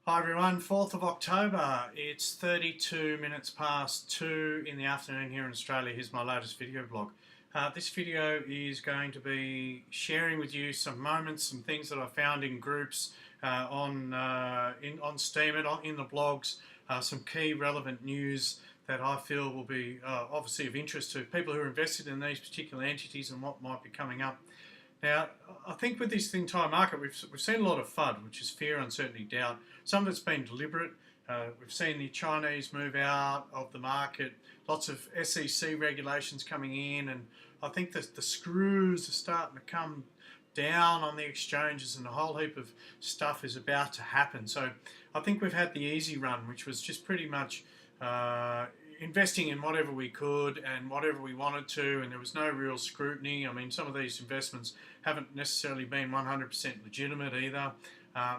Hi everyone, 4th of October. It's 32 minutes past 2 in the afternoon here in Australia. Here's my latest video blog. This video is going to be sharing with you some moments, some things that I found in groups on Steem and in the blogs, some key relevant news that I feel will be obviously of interest to people who are invested in these particular entities and what might be coming up. Now, I think with this entire market, we've seen a lot of FUD, which is fear, uncertainty, doubt. Some of it's been deliberate. We've seen the Chinese move out of the market, lots of SEC regulations coming in, and I think that the screws are starting to come down on the exchanges and a whole heap of stuff is about to happen. So I think we've had the easy run, which was just pretty much investing in whatever we could and whatever we wanted to, and there was no real scrutiny. I mean, some of these investments haven't necessarily been 100% legitimate either.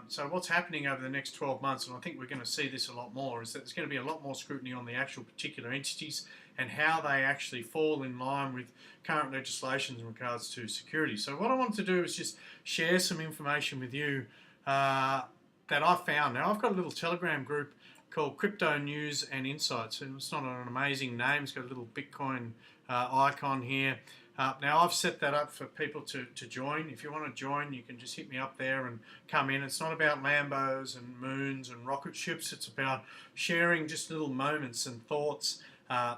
So what's happening over the next 12 months, and I think we're going to see this a lot more, is that there's going to be a lot more scrutiny on the actual particular entities and how they actually fall in line with current legislation in regards to security. So what I wanted to do is just share some information with you that I found. Now, I've got a little Telegram group called Crypto News and Insights, and it's not an amazing name. It's got a little Bitcoin icon here. Now I've set that up for people to join. If you want to join, you can just hit me up there and come in. It's not about Lambos and moons and rocket ships. It's about sharing just little moments and thoughts,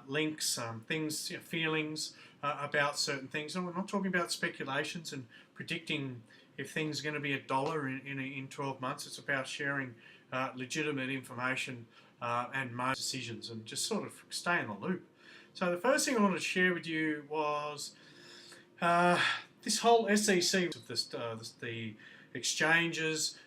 links, things, feelings about certain things. And we're not talking about speculations and predicting if things are going to be $1 in 12 months. It's about sharing legitimate information and most decisions, and just sort of stay in the loop. So the first thing I wanted to share with you was this whole SEC of the exchanges,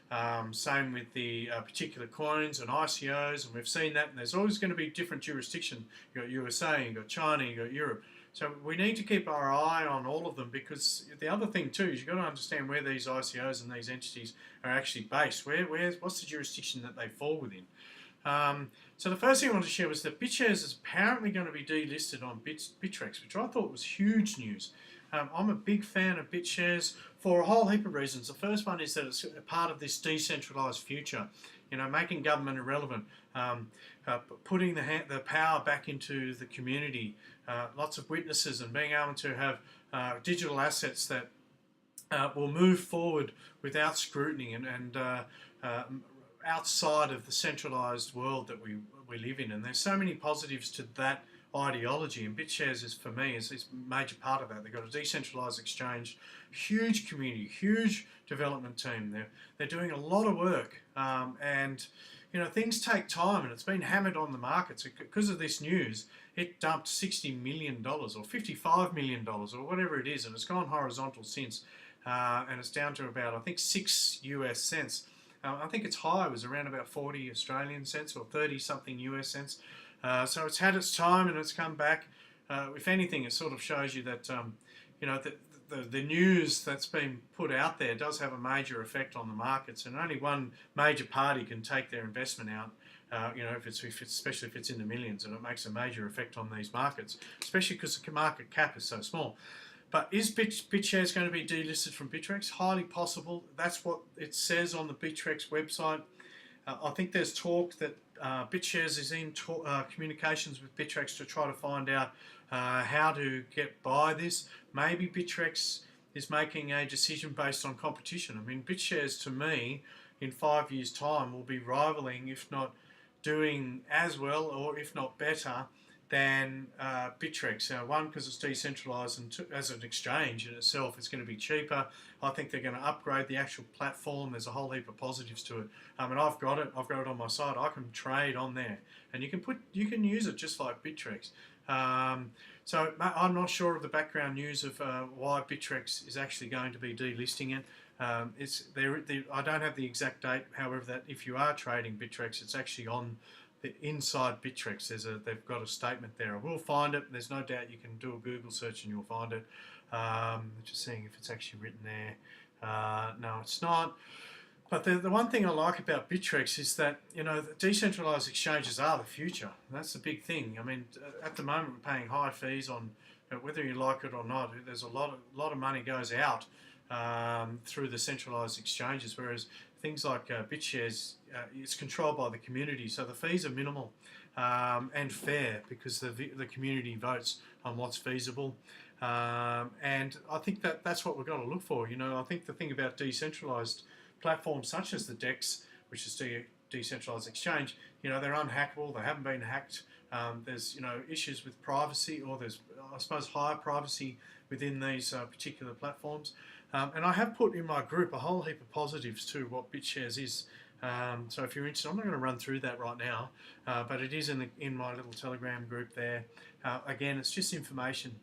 same with the particular coins and ICOs, and we've seen that, and there's always going to be different jurisdictions. You've got USA, you've got China, you've got Europe. So we need to keep our eye on all of them, because the other thing too is you've got to understand where these ICOs and these entities are actually based. What's the jurisdiction that they fall within? So the first thing I wanted to share was that Bitshares is apparently going to be delisted on Bittrex, which I thought was huge news. I'm a big fan of Bitshares for a whole heap of reasons. The first one is that it's a part of this decentralised future, making government irrelevant, putting the power back into the community, lots of witnesses, and being able to have digital assets that will move forward without scrutiny and outside of the centralised world that we live in. And there's so many positives to that ideology, and Bitshares is, for me, is a major part of that. They've got a decentralised exchange, huge community, huge development team. They're doing a lot of work, and things take time, and it's been hammered on the markets because of this news. It dumped $60 million or $55 million or whatever it is, and it's gone horizontal since, and it's down to about, I think, 6 US cents. I think its high was around about 40 Australian cents or 30 something US cents. So it's had its time and it's come back. If anything, it sort of shows you that the news that's been put out there does have a major effect on the markets, and only one major party can take their investment out. Especially if it's in the millions, and it makes a major effect on these markets, especially because the market cap is so small. But is Bitshares going to be delisted from Bittrex? Highly possible. That's what it says on the Bittrex website. I think there's talk that Bitshares is in communications with Bittrex to try to find out how to get by this. Maybe Bittrex is making a decision based on competition. I mean, Bitshares, to me, in 5 years' time, will be rivaling, if not doing as well, or if not better, than Bittrex. One, because it's decentralised, and two, as an exchange in itself, it's going to be cheaper. I think they're going to upgrade the actual platform. There's a whole heap of positives to it. And I've got it on my site. I can trade on there, and you can use it just like Bittrex. So I'm not sure of the background news of why Bittrex is actually going to be delisting it. I don't have the exact date. However, that if you are trading Bittrex, it's actually on the inside Bittrex. They've got a statement there. I will find it. There's no doubt you can do a Google search and you'll find it. Just seeing if it's actually written there. No, it's not. But the one thing I like about Bittrex is that the decentralised exchanges are the future. And that's the big thing. I mean, at the moment we're paying high fees on whether you like it or not. There's a lot of money goes out through the centralised exchanges, whereas things like Bitshares, it's controlled by the community, so the fees are minimal and fair because the community votes on what's feasible. And I think that's what we've got to look for. You know, I think the thing about decentralised platforms such as the DEX, which is decentralised exchange, you know, they're unhackable, they haven't been hacked. There's, you know, issues with privacy, or there's, I suppose, higher privacy within these particular platforms. And I have put in my group a whole heap of positives to what Bitshares is. So if you're interested, I'm not going to run through that right now, but it is in my little Telegram group there. Again, it's just information.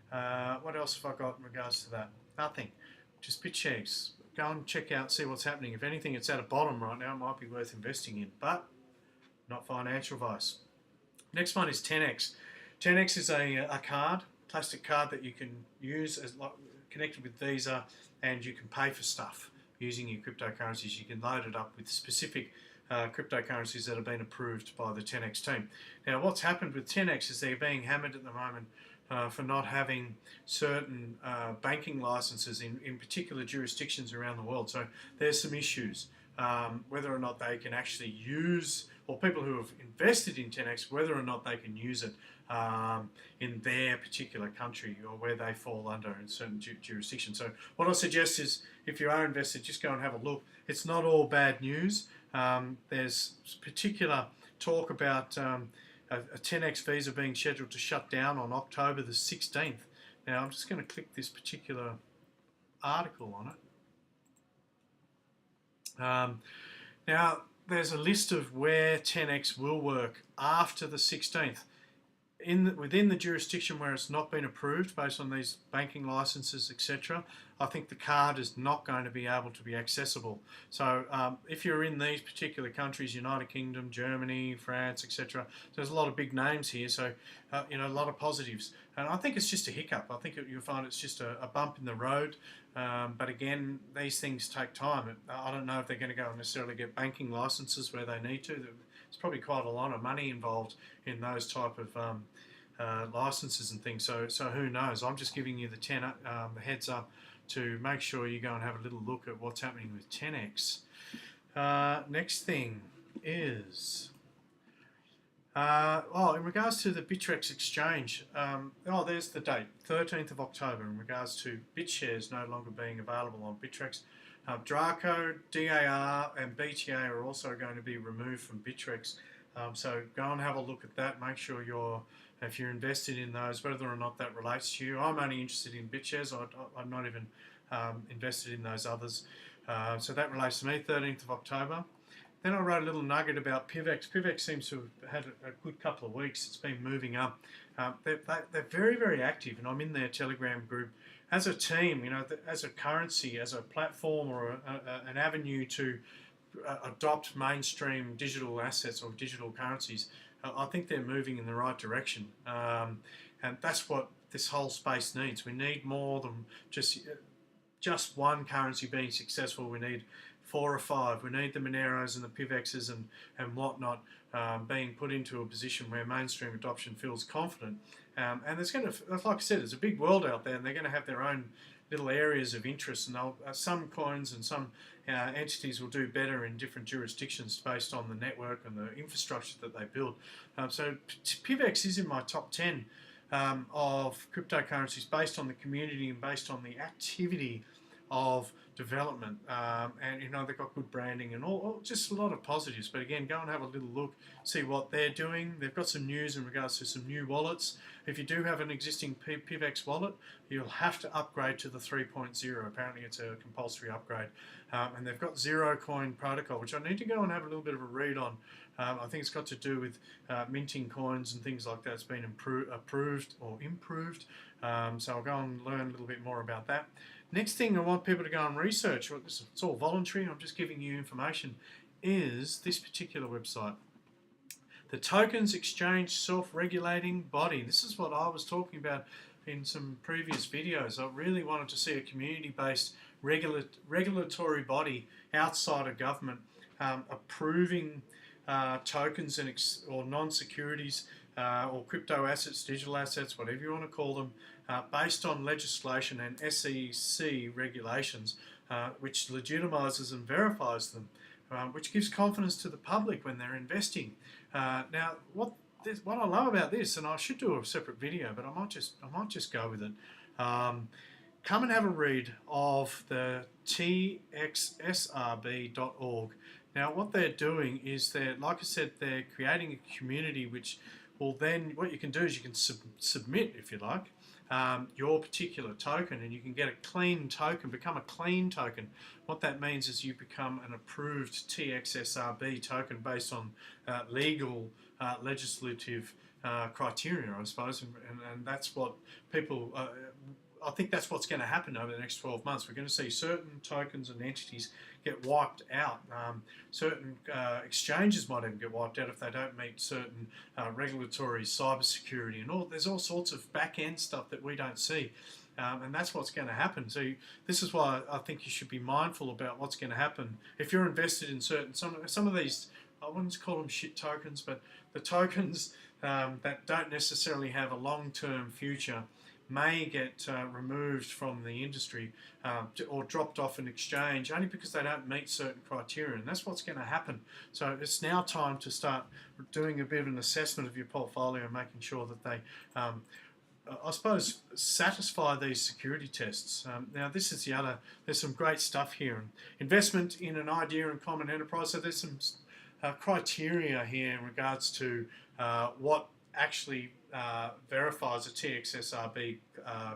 What else have I got in regards to that? Nothing. Just Bitshares. Go and check out, see what's happening. If anything, it's at a bottom right now. It might be worth investing in, but not financial advice. Next one is 10x. 10x is a card, plastic card that you can use as connected with Visa, and you can pay for stuff using your cryptocurrencies. You can load it up with specific cryptocurrencies that have been approved by the 10x team. Now, what's happened with 10x is they're being hammered at the moment for not having certain banking licenses in particular jurisdictions around the world. So there's some issues. Whether or not they can actually use, or people who have invested in 10x, whether or not they can use it in their particular country, or where they fall under in certain jurisdictions. So what I suggest is, if you are invested, just go and have a look. It's not all bad news. There's particular talk about a 10x Visa being scheduled to shut down on October the 16th. Now I'm just going to click this particular article on it. Now, there's a list of where 10x will work after the 16th. Within the jurisdiction where it's not been approved based on these banking licenses, etc., I think the card is not going to be able to be accessible. So if you're in these particular countries, United Kingdom, Germany, France, etc., there's a lot of big names here, so you know, a lot of positives. And I think it's just a hiccup. I think you'll find it's just a bump in the road. But again, these things take time. I don't know if they're going to go and necessarily get banking licenses where they need to. There's probably quite a lot of money involved in those type of licenses and things. So who knows? I'm just giving you the heads up to make sure you go and have a little look at what's happening with 10x. Next thing is, in regards to the Bitshares exchange, there's the date, 13th of October, in regards to Bitshares no longer being available on Bitshares. Jago, DAR and BTA are also going to be removed from Bitshares. So go and have a look at that. Make sure if you're invested in those, whether or not that relates to you. I'm only interested in Bitshares. I'm not even invested in those others. So that relates to me, 13th of October. Then I wrote a little nugget about PIVX. PIVX seems to have had a good couple of weeks. It's been moving up. They're very, very active, and I'm in their Telegram group. As a team, you know, as a currency, as a platform, or an avenue to adopt mainstream digital assets or digital currencies, I think they're moving in the right direction. And that's what this whole space needs. We need more than just one currency being successful. We need 4 or 5. We need the Moneros and the PIVXs and whatnot being put into a position where mainstream adoption feels confident. And there's going to, like I said, there's a big world out there, and they're going to have their own little areas of interest, and some coins and some entities will do better in different jurisdictions based on the network and the infrastructure that they build. So PIVX is in my top 10 of cryptocurrencies based on the community and based on the activity of development, and you know, they've got good branding and all just a lot of positives. But again, go and have a little look, see what they're doing. They've got some news in regards to some new wallets. If you do have an existing PIVX wallet, you'll have to upgrade to the 3.0. Apparently it's a compulsory upgrade, and they've got ZeroCoin protocol, which I need to go and have a little bit of a read on. I think it's got to do with minting coins and things like that. It's been approved or improved, so I'll go and learn a little bit more about that. Next thing I want people to go and research, it's all voluntary, I'm just giving you information, is this particular website. The Tokens Exchange Self-Regulating Body. This is what I was talking about in some previous videos. I really wanted to see a community-based regulatory body outside of government approving tokens or non-securities or crypto assets, digital assets, whatever you want to call them, based on legislation and SEC regulations, which legitimizes and verifies them, which gives confidence to the public when they're investing. Now, what I love about this, and I should do a separate video, but I might just go with it. Come and have a read of the TXSRB.org. Now, what they're doing is like I said, they're creating a community which will then, what you can do is you can submit, if you like, your particular token, and you can get a clean token, become a clean token. What that means is you become an approved TXSRB token based on legal legislative criteria, I suppose, and that's what people I think that's what's going to happen over the next 12 months. We're going to see certain tokens and entities get wiped out. Certain exchanges might even get wiped out if they don't meet certain regulatory, cybersecurity, and all. There's all sorts of back-end stuff that we don't see. And that's what's going to happen. So this is why I think you should be mindful about what's going to happen. If you're invested in some of these, I wouldn't call them shit tokens, but the tokens that don't necessarily have a long-term future may get removed from the industry or dropped off an exchange only because they don't meet certain criteria, and that's what's going to happen. So it's now time to start doing a bit of an assessment of your portfolio and making sure that they I suppose satisfy these security tests. Now this is the other, there's some great stuff here. Investment in an idea and common enterprise. So there's some criteria here in regards to what actually verifies a TXSRB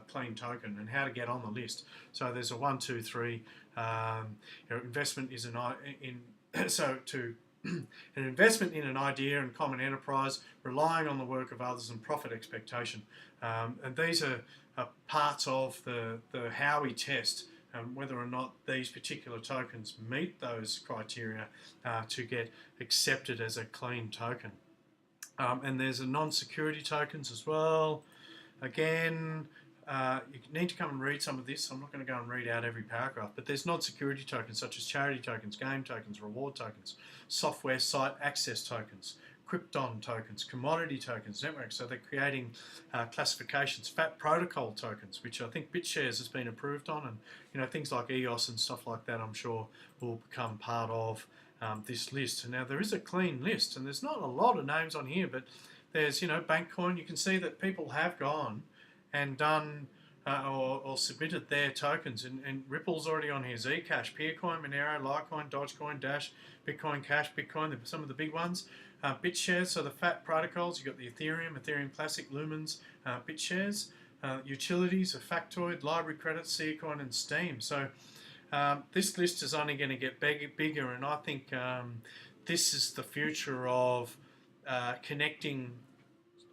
clean token and how to get on the list. So there's a 1, 2, 3. Investment is an investment in an idea and common enterprise, relying on the work of others and profit expectation. And these are parts of the Howey test, whether or not these particular tokens meet those criteria to get accepted as a clean token. And there's a non-security tokens as well. Again, you need to come and read some of this. I'm not going to go and read out every paragraph, but there's non-security tokens such as charity tokens, game tokens, reward tokens, software site access tokens, Krypton tokens, commodity tokens, networks. So they're creating classifications, fat protocol tokens, which I think Bitshares has been approved on, and things like EOS and stuff like that, I'm sure will become part of this list. Now there is a clean list, and there's not a lot of names on here, but there's Bankcoin. You can see that people have gone and done or submitted their tokens, and Ripple's already on here. Zcash, Peercoin, Monero, Litecoin, Dogecoin, Dash, Bitcoin Cash, Bitcoin, some of the big ones. Bitshares, so the fat protocols, you've got the Ethereum Classic, Lumens, Bitshares. Utilities are Factoid, Library Credits, Seacoin, and Steem. So this list is only going to get bigger, and I think this is the future of connecting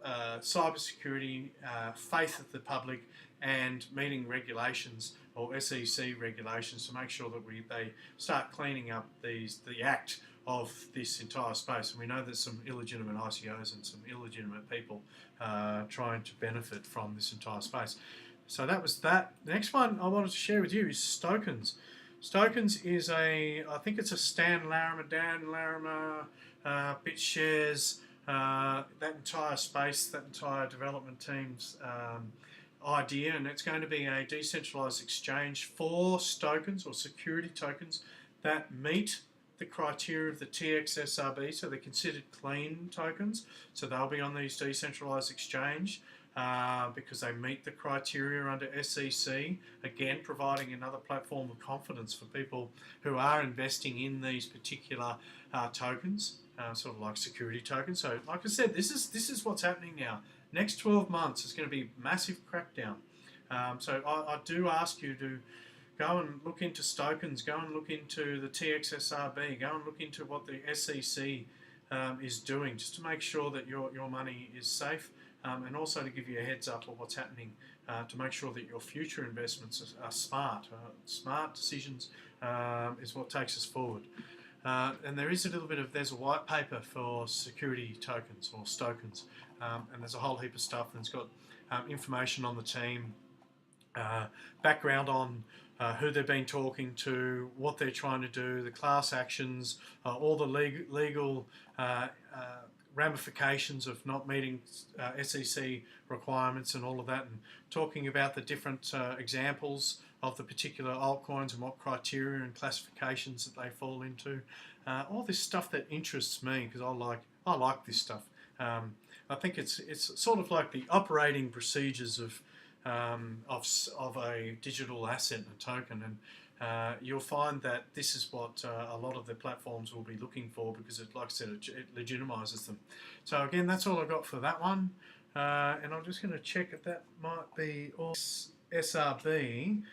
cybersecurity, faith of the public, and meeting regulations or SEC regulations to make sure that they start cleaning up the act of this entire space. And we know there's some illegitimate ICOs and some illegitimate people trying to benefit from this entire space. So that was that. The next one I wanted to share with you is Stokens. Stokens is I think it's a Dan Larimer, Bitshares, that entire space, that entire development team's idea, and it's going to be a decentralized exchange for tokens or security tokens that meet the criteria of the TXSRB, so they're considered clean tokens, so they'll be on these decentralized exchange because they meet the criteria under SEC, again providing another platform of confidence for people who are investing in these particular tokens, sort of like security tokens. So like I said, this is what's happening now. Next 12 months is going to be massive crackdown. So I do ask you to go and look into Stokens, go and look into the TXSRB, go and look into what the SEC is doing, just to make sure that your money is safe, and also to give you a heads up of what's happening to make sure that your future investments are smart. Smart decisions is what takes us forward. And there is there's a white paper for security tokens or Stokens, and there's a whole heap of stuff, and it's got information on the team, background on who they've been talking to, what they're trying to do, the class actions, all the legal ramifications of not meeting SEC requirements and all of that, and talking about the different examples of the particular altcoins and what criteria and classifications that they fall into. All this stuff that interests me, because I like this stuff. I think it's sort of like the operating procedures of a digital asset and a token, and you'll find that this is what a lot of the platforms will be looking for, because it, like I said, it legitimizes them. So again, that's all I got for that one, and I'm just going to check if that might be all. SRB.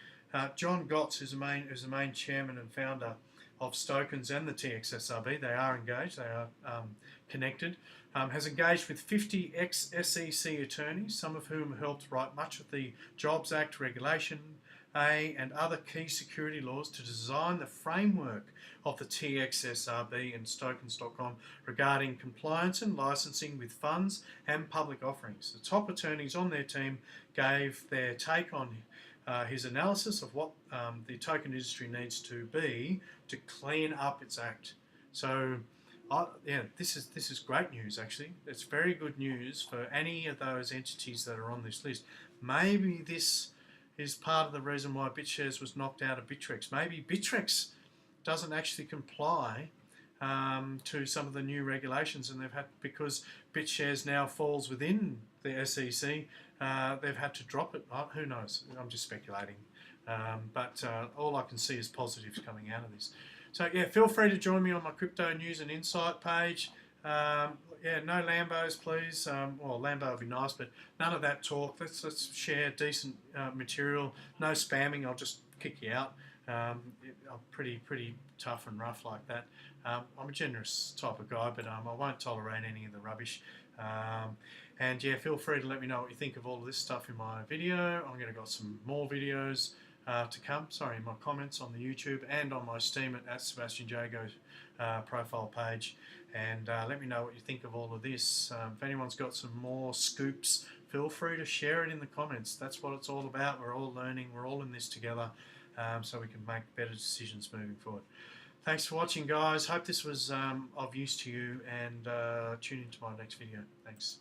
John Gotts, who's the main chairman and founder of Stokens and the TXSRB, they are engaged, they are connected, has engaged with 50 ex-SEC attorneys, some of whom helped write much of the Jobs Act, Regulation A and other key security laws to design the framework of the TXSRB and Stokens.com regarding compliance and licensing with funds and public offerings. The top attorneys on their team gave their take on his analysis of what the token industry needs to be to clean up its act. So, yeah, this is great news. Actually, it's very good news for any of those entities that are on this list. Maybe this is part of the reason why Bitshares was knocked out of Bittrex. Maybe Bittrex doesn't actually comply to some of the new regulations, and they've had, because Bitshares now falls within the SEC, they've had to drop it. Oh, who knows? I'm just speculating. But all I can see is positives coming out of this. So yeah, feel free to join me on my crypto news and insight page. Yeah, no Lambos, please. Well, Lambo would be nice, but none of that talk. Let's share decent material. No spamming. I'll just kick you out. I'm pretty tough and rough like that. I'm a generous type of guy, but I won't tolerate any of the rubbish. And yeah, feel free to let me know what you think of all of this stuff in my video. I'm going to got some more videos to come. Sorry, in my comments on the YouTube and on my Steem at Sebastian Jago profile page. And let me know what you think of all of this. If anyone's got some more scoops, feel free to share it in the comments. That's what it's all about. We're all learning. We're all in this together, so we can make better decisions moving forward. Thanks for watching, guys. Hope this was of use to you, and tune into my next video. Thanks.